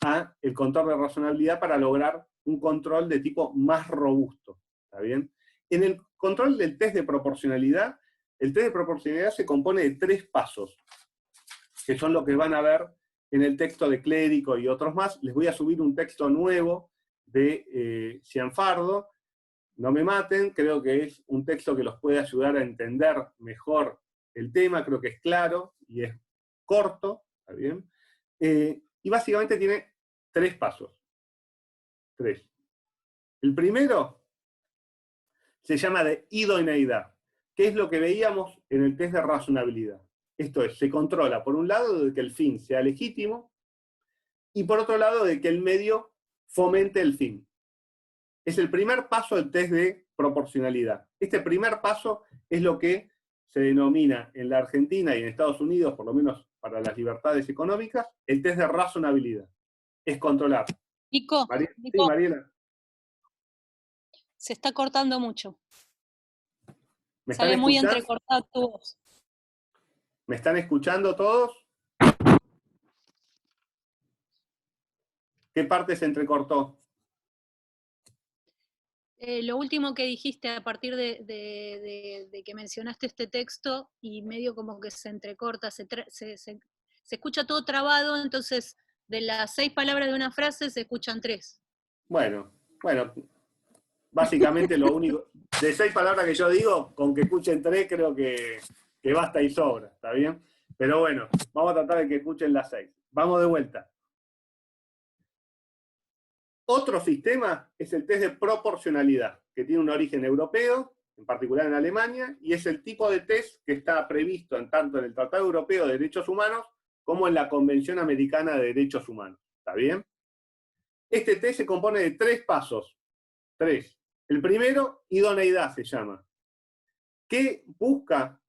A el control de razonabilidad para lograr un control de tipo más robusto, ¿está bien? En el control del test de proporcionalidad, el test de proporcionalidad se compone de 3 pasos, que son lo que van a ver en el texto de Clérico y otros más. Les voy a subir un texto nuevo de Cianfardo, no me maten, creo que es un texto que los puede ayudar a entender mejor el tema, creo que es claro y es corto, ¿está bien? Y básicamente tiene 3 pasos. 3. El primero se llama de idoneidad, que es lo que veíamos en el test de razonabilidad. Esto es, se controla, por un lado, de que el fin sea legítimo, y por otro lado, de que el medio fomente el fin. Es el primer paso del test de proporcionalidad. Este primer paso es lo que se denomina en la Argentina y en Estados Unidos, por lo menos para las libertades económicas, el test de razonabilidad. Es controlar. Nico, Sí, Mariela. Se está cortando mucho. ¿Me están Sale muy escuchando? entrecortada tu voz. ¿Me están escuchando todos? ¿Qué parte se entrecortó? Lo último que dijiste a partir de que mencionaste este texto y medio como que se entrecorta, se escucha todo trabado, entonces de las 6 palabras de una frase se escuchan 3. Bueno, básicamente lo único, de 6 palabras que yo digo, con que escuchen 3 creo que basta y sobra, ¿está bien? Pero bueno, vamos a tratar de que escuchen las 6. Vamos de vuelta. Otro sistema es el test de proporcionalidad, que tiene un origen europeo, en particular en Alemania, y es el tipo de test que está previsto tanto en el Tratado Europeo de Derechos Humanos como en la Convención Americana de Derechos Humanos. ¿Está bien? Este test se compone de 3 pasos. 3. El primero, idoneidad se llama. ¿Qué busca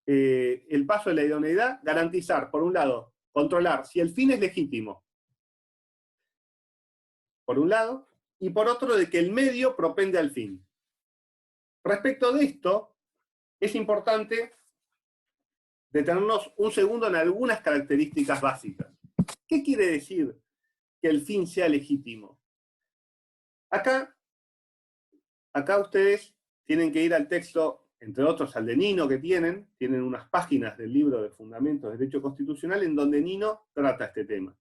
el paso de la idoneidad? Garantizar, por un lado, controlar si el fin es legítimo, por un lado, y por otro, de que el medio propende al fin. Respecto de esto, es importante detenernos un segundo en algunas características básicas. ¿Qué quiere decir que el fin sea legítimo? Acá ustedes tienen que ir al texto, entre otros al de Nino que tienen unas páginas del libro de Fundamentos de Derecho Constitucional en donde Nino trata este tema.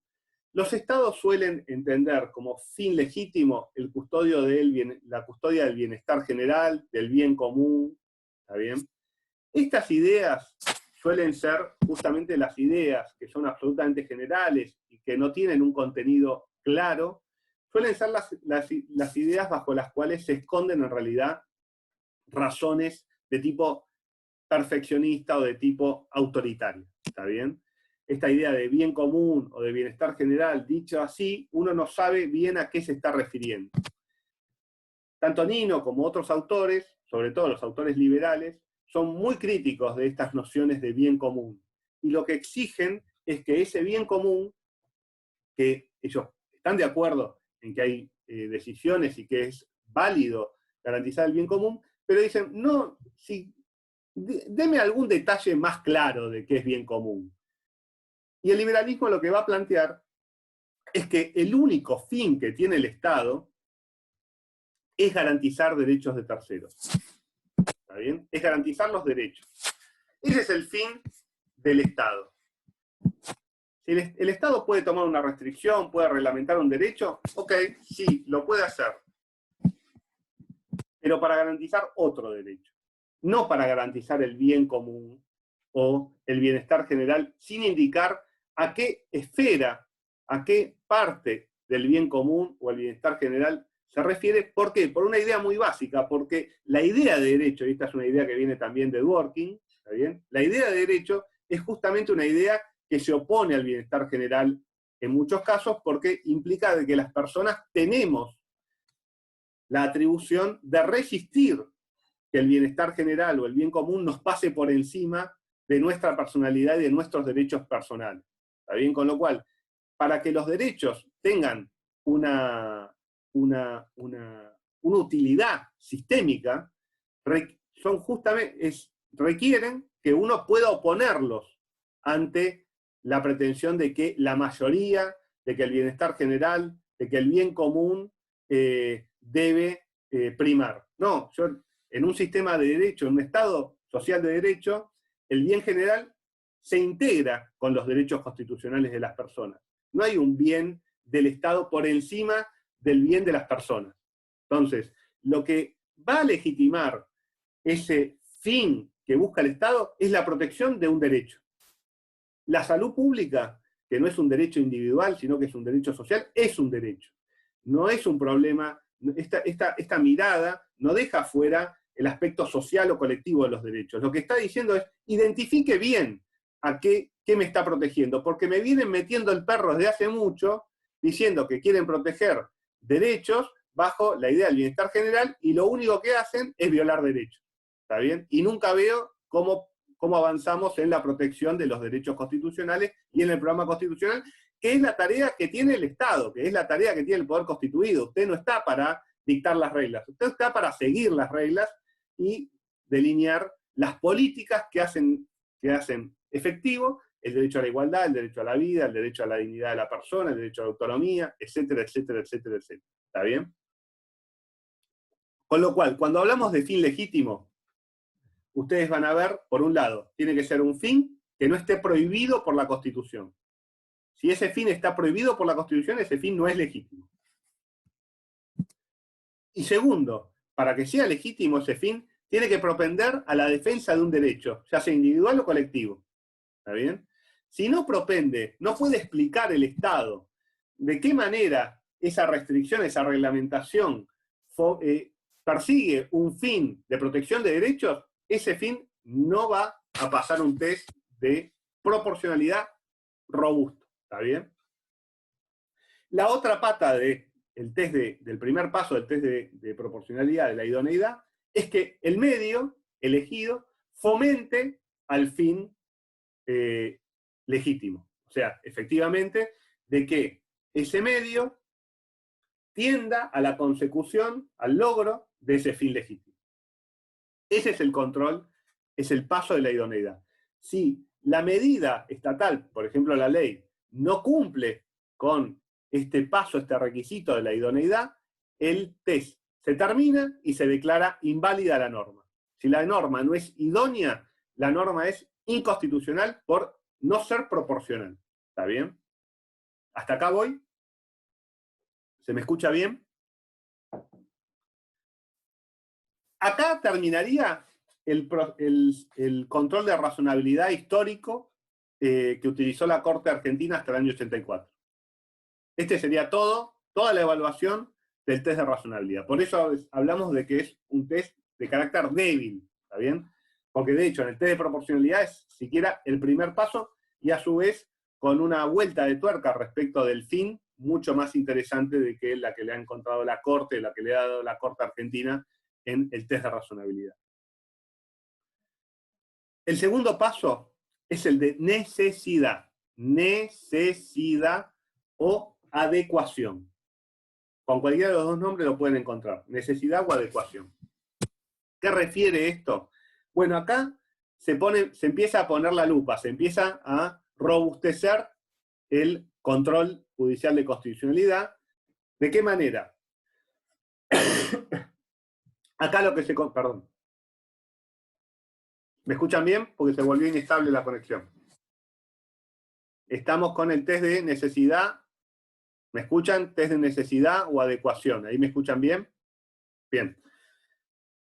Los estados suelen entender como fin legítimo la custodia del bienestar general, del bien común, ¿está bien? Estas ideas suelen ser justamente las ideas que son absolutamente generales y que no tienen un contenido claro, suelen ser las ideas bajo las cuales se esconden en realidad razones de tipo perfeccionista o de tipo autoritario, ¿está bien? Esta idea de bien común o de bienestar general, dicho así, uno no sabe bien a qué se está refiriendo. Tanto Nino como otros autores, sobre todo los autores liberales, son muy críticos de estas nociones de bien común. Y lo que exigen es que ese bien común, que ellos están de acuerdo en que hay decisiones y que es válido garantizar el bien común, pero dicen, no, deme algún detalle más claro de qué es bien común. Y el liberalismo lo que va a plantear es que el único fin que tiene el Estado es garantizar derechos de terceros. ¿Está bien? Es garantizar los derechos. Ese es el fin del Estado. Si el Estado puede tomar una restricción, puede reglamentar un derecho, ok, sí, lo puede hacer. Pero para garantizar otro derecho. No para garantizar el bien común o el bienestar general, sin indicar a qué esfera, a qué parte del bien común o el bienestar general se refiere. ¿Por qué? Por una idea muy básica, porque la idea de derecho, y esta es una idea que viene también de Dworkin, ¿está bien? La idea de derecho es justamente una idea que se opone al bienestar general en muchos casos, porque implica de que las personas tenemos la atribución de resistir que el bienestar general o el bien común nos pase por encima de nuestra personalidad y de nuestros derechos personales. ¿Está bien? Con lo cual, para que los derechos tengan una utilidad sistémica, requieren que uno pueda oponerlos ante la pretensión de que la mayoría, de que el bienestar general, de que el bien común debe primar. No, en un sistema de derecho, en un Estado social de derecho, el bien general se integra con los derechos constitucionales de las personas. No hay un bien del Estado por encima del bien de las personas. Entonces, lo que va a legitimar ese fin que busca el Estado es la protección de un derecho. La salud pública que no es un derecho individual, sino que es un derecho social, es un derecho. No es un problema, esta mirada no deja fuera el aspecto social o colectivo de los derechos. Lo que está diciendo es, identifique bien a qué me está protegiendo, porque me vienen metiendo el perro desde hace mucho, diciendo que quieren proteger derechos bajo la idea del bienestar general, y lo único que hacen es violar derechos. ¿Está bien? Y nunca veo cómo avanzamos en la protección de los derechos constitucionales y en el programa constitucional, que es la tarea que tiene el Estado, que es la tarea que tiene el poder constituido. Usted no está para dictar las reglas, usted está para seguir las reglas y delinear las políticas que hacen efectivo el derecho a la igualdad, el derecho a la vida, el derecho a la dignidad de la persona, el derecho a la autonomía, etcétera, etcétera, etcétera, etcétera. ¿Está bien? Con lo cual, cuando hablamos de fin legítimo, ustedes van a ver, por un lado, tiene que ser un fin que no esté prohibido por la Constitución. Si ese fin está prohibido por la Constitución, ese fin no es legítimo. Y segundo, para que sea legítimo ese fin, tiene que propender a la defensa de un derecho, ya sea individual o colectivo. ¿Está bien? Si no propende, no puede explicar el Estado de qué manera esa restricción, esa reglamentación persigue un fin de protección de derechos, ese fin no va a pasar un test de proporcionalidad robusto. ¿Está bien? La otra pata del test del primer paso del test de proporcionalidad, de la idoneidad, es que el medio elegido fomente al fin legítimo. O sea, efectivamente, de que ese medio tienda a la consecución, al logro de ese fin legítimo. Ese es el control, es el paso de la idoneidad. Si la medida estatal, por ejemplo la ley, no cumple con este paso, este requisito de la idoneidad, el test se termina y se declara inválida la norma. Si la norma no es idónea, la norma es inconstitucional por no ser proporcional. ¿Está bien? ¿Hasta acá voy? ¿Se me escucha bien? Acá terminaría el control de razonabilidad histórico que utilizó la Corte Argentina hasta el año 84. Este sería toda la evaluación del test de razonabilidad. Por eso hablamos de que es un test de carácter débil, ¿está bien? Porque de hecho en el test de proporcionalidad es siquiera el primer paso y a su vez con una vuelta de tuerca respecto del fin mucho más interesante de que la que le ha encontrado la Corte, la que le ha dado la Corte Argentina en el test de razonabilidad. El segundo paso es el de necesidad. Necesidad o adecuación. Con cualquiera de los dos nombres lo pueden encontrar. Necesidad o adecuación. ¿Qué refiere esto? Bueno, acá se empieza a poner la lupa, se empieza a robustecer el control judicial de constitucionalidad. ¿De qué manera? Acá lo que se... Perdón. ¿Me escuchan bien? Porque se volvió inestable la conexión. Estamos con el test de necesidad. ¿Me escuchan? Test de necesidad o adecuación. ¿Ahí me escuchan bien? Bien.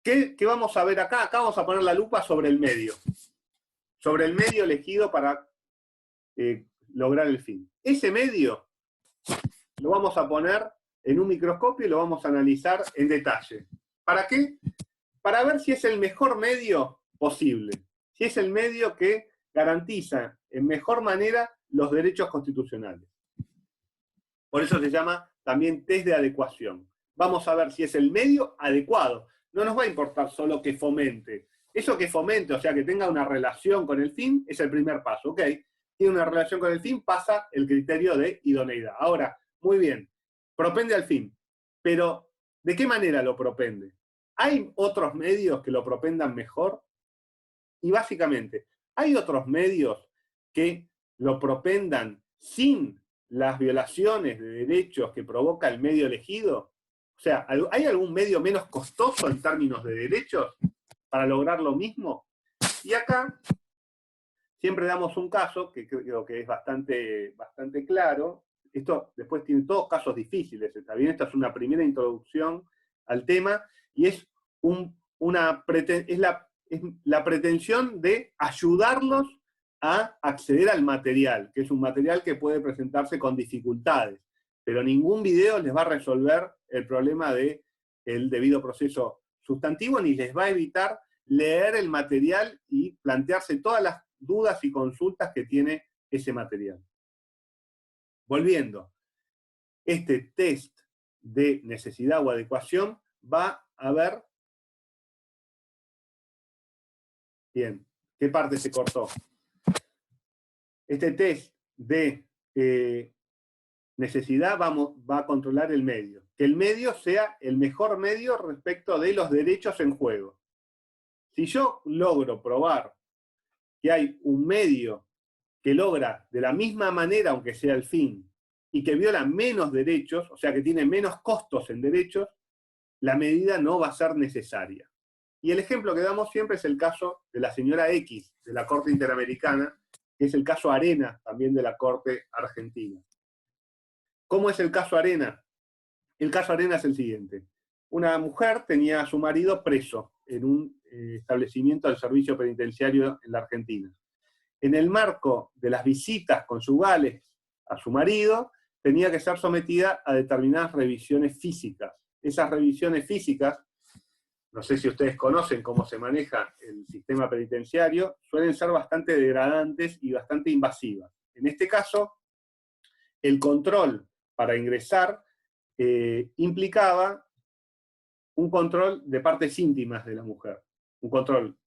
¿Qué vamos a ver acá? Acá vamos a poner la lupa sobre el medio. Sobre el medio elegido para lograr el fin. Ese medio lo vamos a poner en un microscopio y lo vamos a analizar en detalle. ¿Para qué? Para ver si es el mejor medio posible. Si es el medio que garantiza en mejor manera los derechos constitucionales. Por eso se llama también test de adecuación. Vamos a ver si es el medio adecuado. No nos va a importar solo que fomente. Eso que fomente, o sea, que tenga una relación con el fin, es el primer paso. ¿Ok? Tiene una relación con el fin, pasa el criterio de idoneidad. Ahora, muy bien, propende al fin. Pero, ¿de qué manera lo propende? ¿Hay otros medios que lo propendan mejor? Y básicamente, ¿hay otros medios que lo propendan sin las violaciones de derechos que provoca el medio elegido? O sea, ¿hay algún medio menos costoso en términos de derechos para lograr lo mismo? Y acá siempre damos un caso que creo que es bastante claro. Esto después tiene todos casos difíciles, ¿está bien? Esta es una primera introducción al tema y es la pretensión de ayudarlos a acceder al material, que es un material que puede presentarse con dificultades, pero ningún video les va a resolver el problema del debido proceso sustantivo, ni les va a evitar leer el material y plantearse todas las dudas y consultas que tiene ese material. Volviendo, este test de necesidad o adecuación va a ver... Bien, ¿qué parte se cortó? Este test de necesidad va a controlar el medio. Que el medio sea el mejor medio respecto de los derechos en juego. Si yo logro probar que hay un medio que logra de la misma manera, aunque sea el fin, y que viola menos derechos, o sea que tiene menos costos en derechos, la medida no va a ser necesaria. Y el ejemplo que damos siempre es el caso de la señora X, de la Corte Interamericana, que es el caso Arena, también de la Corte Argentina. ¿Cómo es el caso Arena? El caso Arena es el siguiente. Una mujer tenía a su marido preso en un establecimiento del servicio penitenciario en la Argentina. En el marco de las visitas conyugales a su marido, tenía que ser sometida a determinadas revisiones físicas. Esas revisiones físicas, no sé si ustedes conocen cómo se maneja el sistema penitenciario, suelen ser bastante degradantes y bastante invasivas. En este caso, el control para ingresar implicaba un control de partes íntimas de la mujer, un control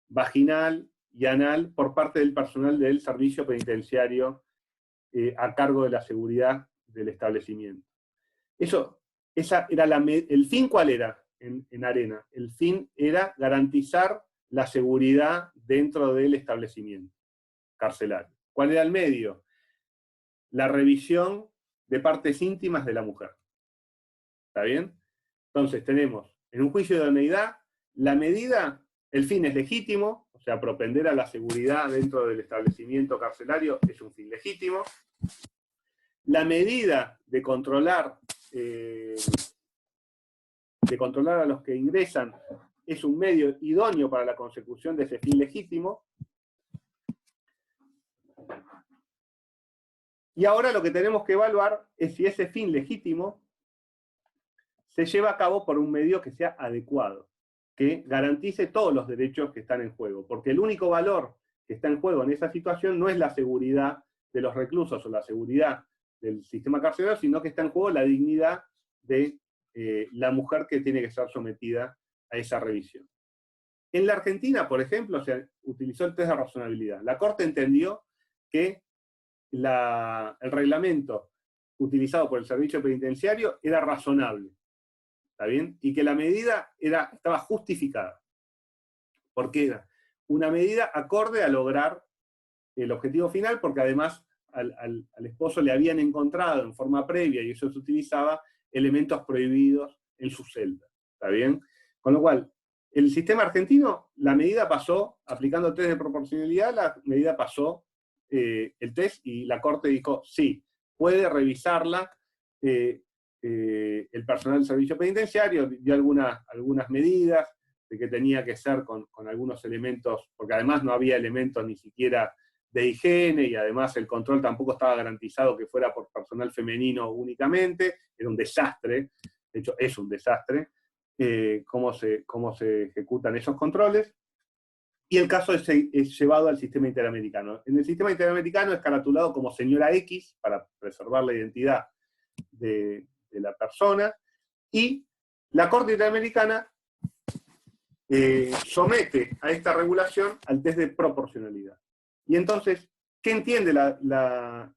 vaginal y anal por parte del personal del servicio penitenciario a cargo de la seguridad del establecimiento. Esa era el fin. ¿Cuál era en Arena? El fin era garantizar la seguridad dentro del establecimiento carcelario. ¿Cuál era el medio? La revisión de partes íntimas de la mujer. ¿Está bien? Entonces tenemos, en un juicio de idoneidad, la medida, el fin es legítimo, o sea, propender a la seguridad dentro del establecimiento carcelario es un fin legítimo. La medida de controlar a los que ingresan es un medio idóneo para la consecución de ese fin legítimo. Y ahora lo que tenemos que evaluar es si ese fin legítimo se lleva a cabo por un medio que sea adecuado, que garantice todos los derechos que están en juego. Porque el único valor que está en juego en esa situación no es la seguridad de los reclusos o la seguridad del sistema carcelario, sino que está en juego la dignidad de la mujer que tiene que ser sometida a esa revisión. En la Argentina, por ejemplo, se utilizó el test de razonabilidad. La Corte entendió que el reglamento utilizado por el servicio penitenciario era razonable, ¿está bien? Y que la medida estaba justificada, porque era una medida acorde a lograr el objetivo final, porque además al esposo le habían encontrado en forma previa, y eso se utilizaba, elementos prohibidos en su celda, ¿está bien? Con lo cual, el sistema argentino, la medida pasó, aplicando el test de proporcionalidad, la medida pasó el test y la Corte dijo, sí, puede revisarla el personal del servicio penitenciario, dio algunas medidas de que tenía que ser con algunos elementos, porque además no había elementos ni siquiera de higiene, y además el control tampoco estaba garantizado que fuera por personal femenino únicamente, era un desastre, de hecho es un desastre, cómo se ejecutan esos controles, y el caso es llevado al sistema interamericano. En el sistema interamericano es caratulado como señora X, para preservar la identidad de la persona, y la Corte Interamericana somete a esta regulación al test de proporcionalidad. Y entonces, ¿qué entiende la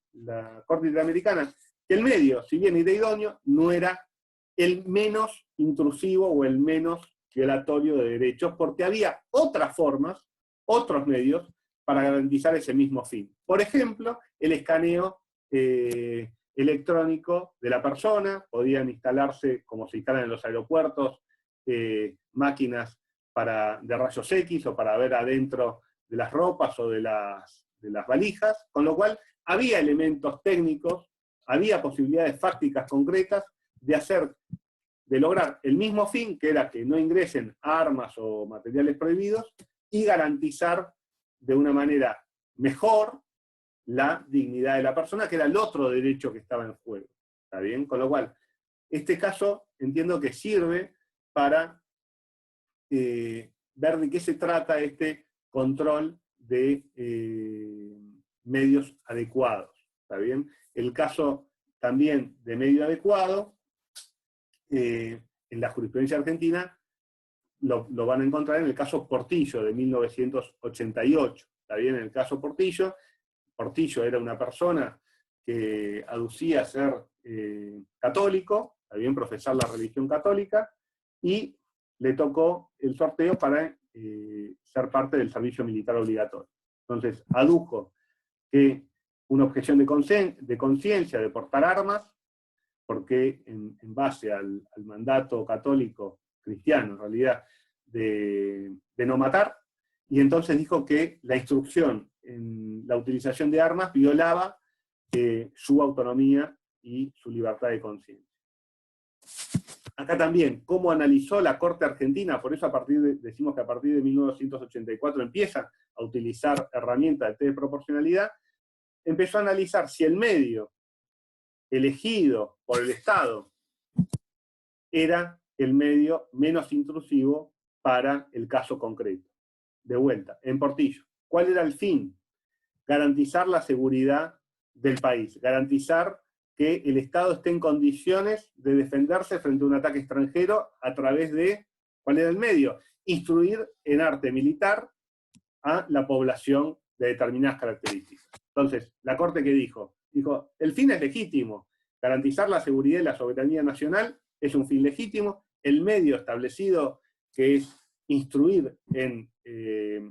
Corte Interamericana? Que el medio, si bien era idóneo, no era el menos intrusivo o el menos violatorio de derechos, porque había otras formas, otros medios, para garantizar ese mismo fin. Por ejemplo, el escaneo electrónico de la persona, podían instalarse, como se instalan en los aeropuertos, máquinas de rayos X o para ver adentro de las ropas o de las valijas, con lo cual había elementos técnicos, había posibilidades fácticas concretas de lograr el mismo fin, que era que no ingresen armas o materiales prohibidos, y garantizar de una manera mejor la dignidad de la persona, que era el otro derecho que estaba en juego. ¿Está bien? Con lo cual, este caso entiendo que sirve para ver de qué se trata este control de medios adecuados. ¿Está bien? El caso también de medio adecuado, en la jurisprudencia argentina, lo van a encontrar en el caso Portillo de 1988. ¿Está bien? En el caso Portillo, Portillo era una persona que aducía ser católico, ¿está bien? Profesar la religión católica, y le tocó el sorteo para ser parte del servicio militar obligatorio. Entonces, adujo que una objeción de conciencia de portar armas, porque en base al mandato católico cristiano, en realidad, de no matar, y entonces dijo que la instrucción en la utilización de armas violaba su autonomía y su libertad de conciencia. Acá también, cómo analizó la Corte Argentina, por eso decimos que a partir de 1984 empieza a utilizar herramientas de test de proporcionalidad, empezó a analizar si el medio elegido por el Estado era el medio menos intrusivo para el caso concreto. De vuelta, en Portillo, ¿cuál era el fin? Garantizar la seguridad del país, garantizar que el Estado esté en condiciones de defenderse frente a un ataque extranjero a través de, ¿cuál era el medio? Instruir en arte militar a la población de determinadas características. Entonces, la Corte, ¿qué dijo? Dijo, el fin es legítimo, garantizar la seguridad y la soberanía nacional es un fin legítimo, el medio establecido, que es instruir en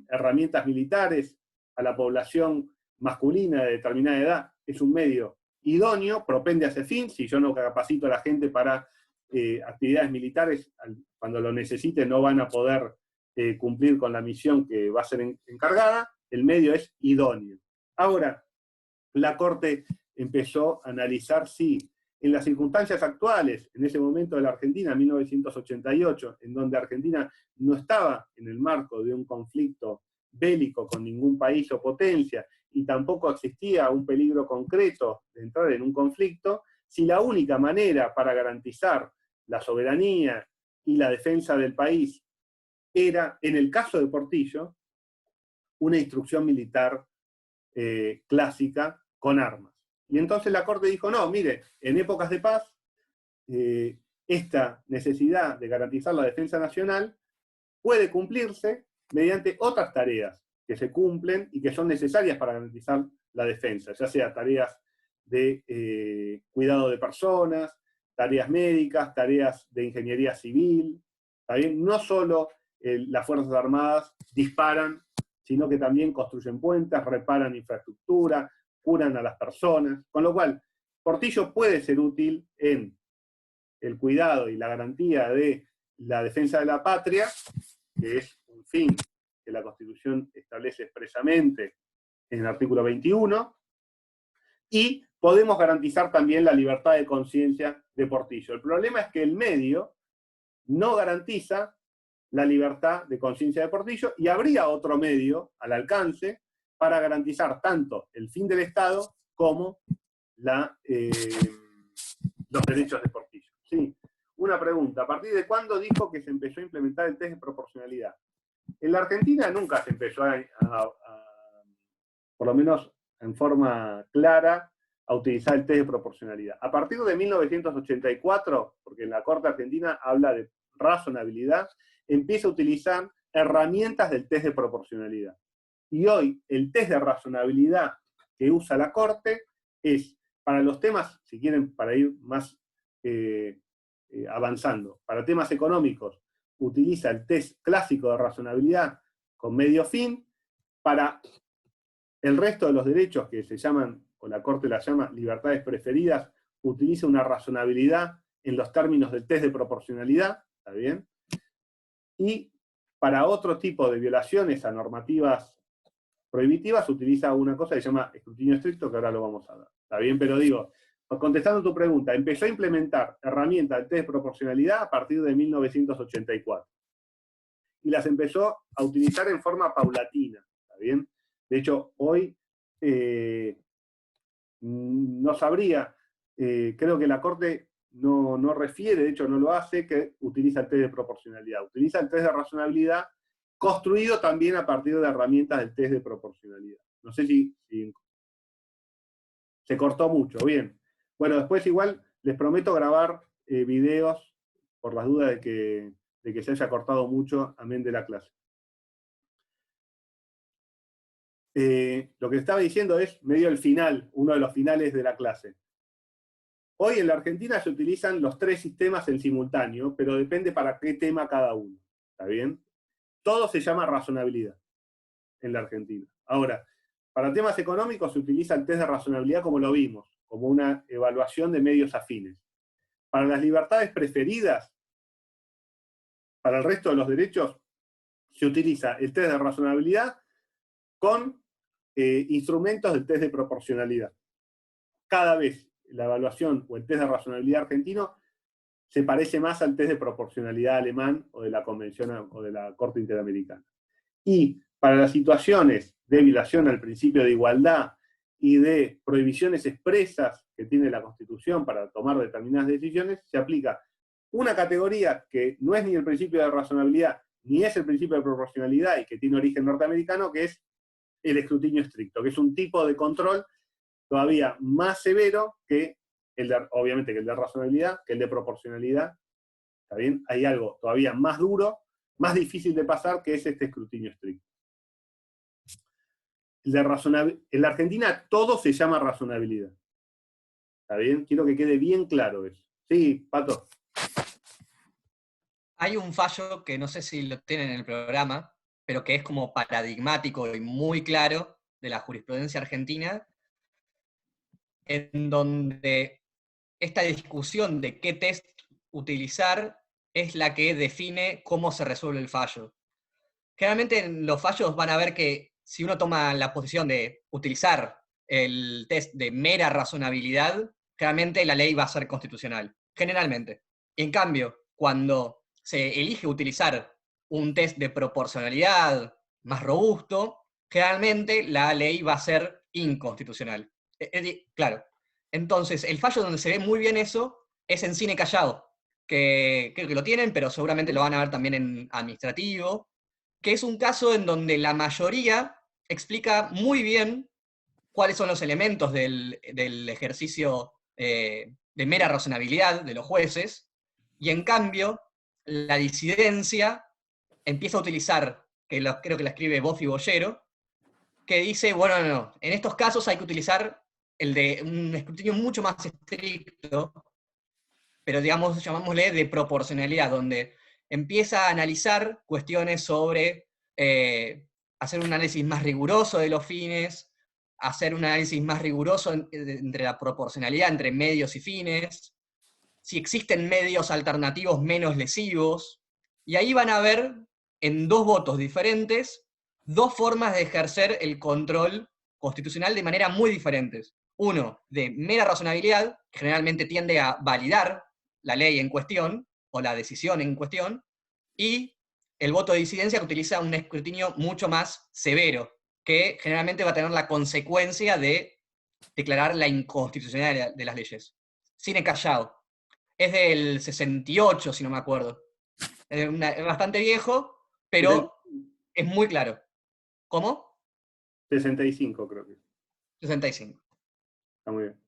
herramientas militares a la población masculina de determinada edad, es un medio idóneo, propende a ese fin. Si yo no capacito a la gente para actividades militares, cuando lo necesite no van a poder cumplir con la misión que va a ser encargada, el medio es idóneo. Ahora, la Corte empezó a analizar si en las circunstancias actuales, en ese momento de la Argentina, 1988, en donde Argentina no estaba en el marco de un conflicto bélico con ningún país o potencia, y tampoco existía un peligro concreto de entrar en un conflicto, si la única manera para garantizar la soberanía y la defensa del país era, en el caso de Portillo, una instrucción militar clásica con armas. Y entonces la Corte dijo, no, mire, en épocas de paz, esta necesidad de garantizar la defensa nacional puede cumplirse mediante otras tareas que se cumplen y que son necesarias para garantizar la defensa, ya sea tareas de cuidado de personas, tareas médicas, tareas de ingeniería civil. ¿También? No solo las Fuerzas Armadas disparan, sino que también construyen puentes, reparan infraestructura, curan a las personas, con lo cual Portillo puede ser útil en el cuidado y la garantía de la defensa de la patria, que es un fin que la Constitución establece expresamente en el artículo 21, y podemos garantizar también la libertad de conciencia de Portillo. El problema es que el medio no garantiza la libertad de conciencia de Portillo, y habría otro medio al alcance para garantizar tanto el fin del Estado como los derechos de Portillo. Sí, una pregunta, ¿a partir de cuándo dijo que se empezó a implementar el test de proporcionalidad? En la Argentina nunca se empezó por lo menos en forma clara, a utilizar el test de proporcionalidad. A partir de 1984, porque en la Corte Argentina habla de razonabilidad, empieza a utilizar herramientas del test de proporcionalidad. Y hoy el test de razonabilidad que usa la Corte es, para los temas, si quieren, para ir más avanzando, para temas económicos, utiliza el test clásico de razonabilidad con medio fin. Para el resto de los derechos que se llaman, o la Corte las llama, libertades preferidas, utiliza una razonabilidad en los términos del test de proporcionalidad, ¿está bien? Y para otro tipo de violaciones a normativas prohibitivas utiliza una cosa que se llama escrutinio estricto, que ahora lo vamos a dar. ¿Está bien? Pero digo, contestando tu pregunta, empezó a implementar herramientas del test de proporcionalidad a partir de 1984. Y las empezó a utilizar en forma paulatina, ¿está bien? De hecho, hoy no sabría, creo que la Corte no refiere, de hecho no lo hace, que utiliza el test de proporcionalidad. Utiliza el test de razonabilidad construido también a partir de herramientas del test de proporcionalidad. No sé si se cortó mucho, bien. Bueno, después igual les prometo grabar videos por las dudas de que se haya cortado mucho, amén de la clase. Lo que estaba diciendo es medio el final, uno de los finales de la clase. Hoy en la Argentina se utilizan los 3 sistemas en simultáneo, pero depende para qué tema cada uno. ¿Está bien? Todo se llama razonabilidad en la Argentina. Ahora, para temas económicos se utiliza el test de razonabilidad como lo vimos, como una evaluación de medios afines. Para las libertades preferidas, para el resto de los derechos, se utiliza el test de razonabilidad con instrumentos del test de proporcionalidad. Cada vez la evaluación o el test de razonabilidad argentino se parece más al test de proporcionalidad alemán o de la Convención o de la Corte Interamericana. Y para las situaciones de violación al principio de igualdad y de prohibiciones expresas que tiene la Constitución para tomar determinadas decisiones, se aplica una categoría que no es ni el principio de razonabilidad ni es el principio de proporcionalidad y que tiene origen norteamericano, que es el escrutinio estricto, que es un tipo de control todavía más severo que obviamente que el de razonabilidad, que el de proporcionalidad. ¿Está bien? Hay algo todavía más duro, más difícil de pasar, que es este escrutinio estricto. En la Argentina todo se llama razonabilidad. ¿Está bien? Quiero que quede bien claro eso. Sí, Pato. Hay un fallo que no sé si lo tienen en el programa, pero que es como paradigmático y muy claro de la jurisprudencia argentina, en donde esta discusión de qué test utilizar es la que define cómo se resuelve el fallo. Generalmente en los fallos van a ver que si uno toma la posición de utilizar el test de mera razonabilidad, generalmente la ley va a ser constitucional. Generalmente. En cambio, cuando se elige utilizar un test de proporcionalidad más robusto, generalmente la ley va a ser inconstitucional. Claro. Entonces, el fallo donde se ve muy bien eso es en Cine Callao, que creo que lo tienen, pero seguramente lo van a ver también en administrativo, que es un caso en donde la mayoría explica muy bien cuáles son los elementos del ejercicio de mera razonabilidad de los jueces, y en cambio la disidencia empieza a utilizar, creo que la escribe Bofi Bollero, que dice, bueno, no, en estos casos hay que utilizar el de un escrutinio mucho más estricto, pero digamos, llamámosle de proporcionalidad, donde empieza a analizar cuestiones sobre hacer un análisis más riguroso de los fines, hacer un análisis más riguroso entre la proporcionalidad entre medios y fines, si existen medios alternativos menos lesivos, y ahí van a ver en 2 votos diferentes 2 formas de ejercer el control constitucional de manera muy diferentes. Uno, de mera razonabilidad, que generalmente tiende a validar la ley en cuestión, o la decisión en cuestión, y el voto de disidencia, que utiliza un escrutinio mucho más severo, que generalmente va a tener la consecuencia de declarar la inconstitucionalidad de las leyes. Cine Callao. Es del 68, si no me acuerdo. Es bastante viejo, pero es muy claro. ¿Cómo? 65 creo que. 65. Está muy bien.